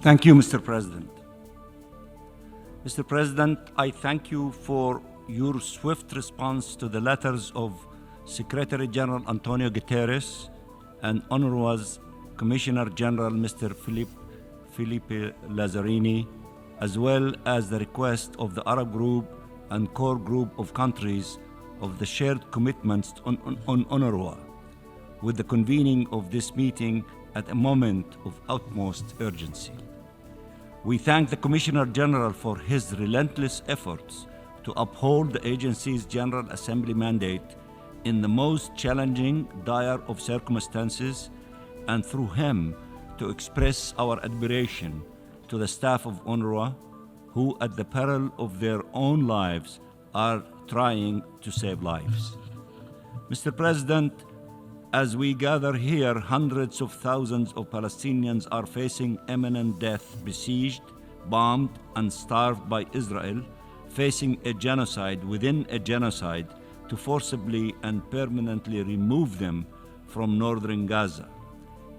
Thank you, Mr. President. Mr. President, I thank you for your swift response to the letters of Secretary General Antonio Guterres and UNRWA's Commissioner General Mr. Felipe Lazzarini, as well as the request of the Arab Group and core group of countries of the shared commitments on UNRWA, with the convening of this meeting at a moment of utmost urgency. We thank the Commissioner General for his relentless efforts to uphold the agency's General Assembly mandate in the most challenging, dire of circumstances, and through him to express our admiration to the staff of UNRWA, who at the peril of their own lives are trying to save lives. Mr. President, as we gather here, hundreds of thousands of Palestinians are facing imminent death, besieged, bombed, and starved by Israel, facing a genocide within a genocide to forcibly and permanently remove them from northern Gaza.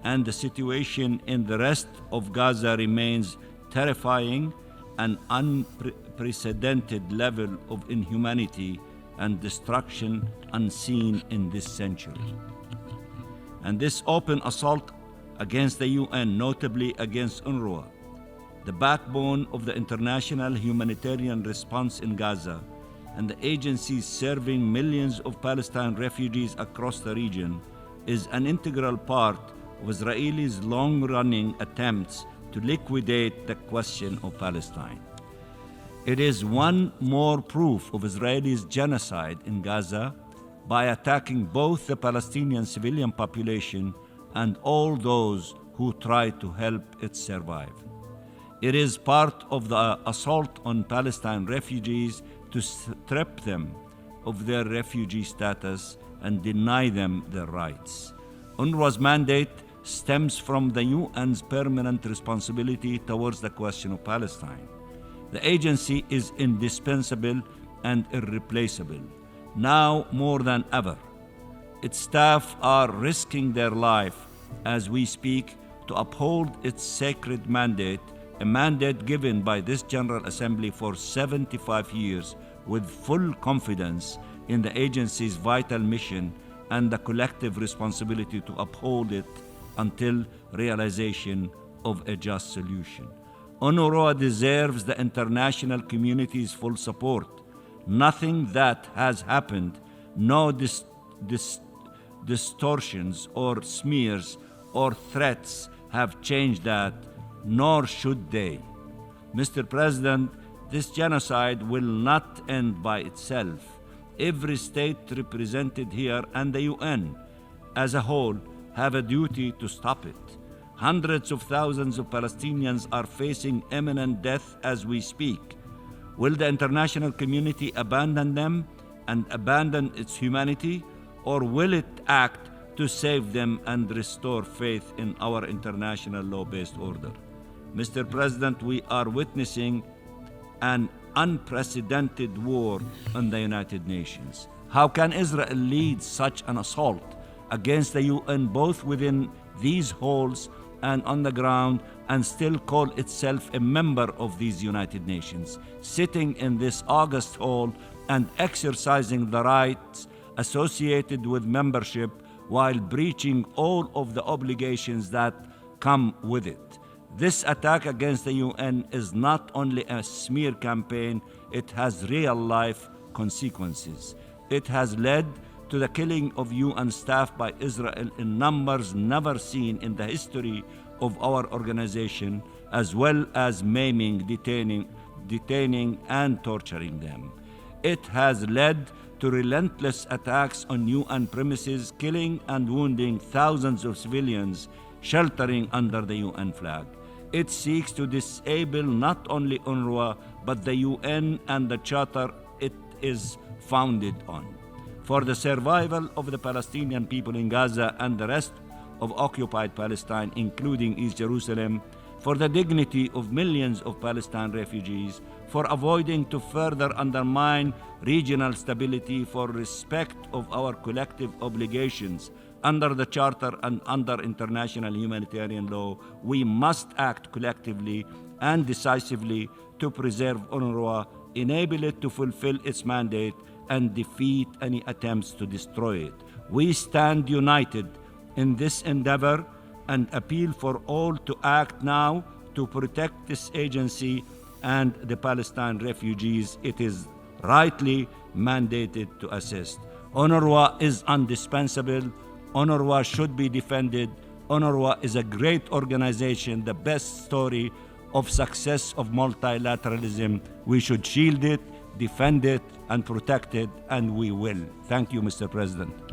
And the situation in the rest of Gaza remains terrifying, an unprecedented level of inhumanity and destruction unseen in this century. And this open assault against the UN, notably against UNRWA, the backbone of the international humanitarian response in Gaza, and the agencies serving millions of Palestinian refugees across the region, is an integral part of Israelis' long-running attempts to liquidate the question of Palestine. It is one more proof of Israelis' genocide in Gaza by attacking both the Palestinian civilian population and all those who try to help it survive. It is part of the assault on Palestinian refugees to strip them of their refugee status and deny them their rights. UNRWA's mandate stems from the UN's permanent responsibility towards the question of Palestine. The agency is indispensable and irreplaceable, now more than ever. Its staff are risking their life as we speak to uphold its sacred mandate, a mandate given by this General Assembly for 75 years, with full confidence in the agency's vital mission and the collective responsibility to uphold it until realization of a just solution. UNRWA deserves the international community's full support. Nothing that has happened, no distortions or smears or threats have changed that, nor should they. Mr. President, this genocide will not end by itself. Every state represented here and the UN as a whole have a duty to stop it. Hundreds of thousands of Palestinians are facing imminent death as we speak. Will the international community abandon them and abandon its humanity, or will it act to save them and restore faith in our international law-based order? Mr. President, we are witnessing an unprecedented war in the United Nations. How can Israel lead such an assault against the UN, both within these halls and on the ground, and still call itself a member of these United Nations, sitting in this august hall and exercising the rights associated with membership while breaching all of the obligations that come with it? This attack against the UN is not only a smear campaign, it has real-life consequences. It has led to the killing of UN staff by Israel in numbers never seen in the history of our organization, as well as maiming, detaining, and torturing them. It has led to relentless attacks on UN premises, killing and wounding thousands of civilians sheltering under the UN flag. It seeks to disable not only UNRWA, but the UN and the charter it is founded on. For the survival of the Palestinian people in Gaza and the rest of occupied Palestine, including East Jerusalem, for the dignity of millions of Palestinian refugees, for avoiding to further undermine regional stability, for respect of our collective obligations under the Charter and under international humanitarian law, we must act collectively and decisively to preserve UNRWA, enable it to fulfill its mandate, and defeat any attempts to destroy it. We stand united in this endeavor and appeal for all to act now to protect this agency and the Palestine refugees it is rightly mandated to assist. UNRWA is indispensable. UNRWA should be defended. UNRWA is a great organization, the best story of success of multilateralism. We should shield it, defend it, and protect it, and we will. Thank you, Mr. President.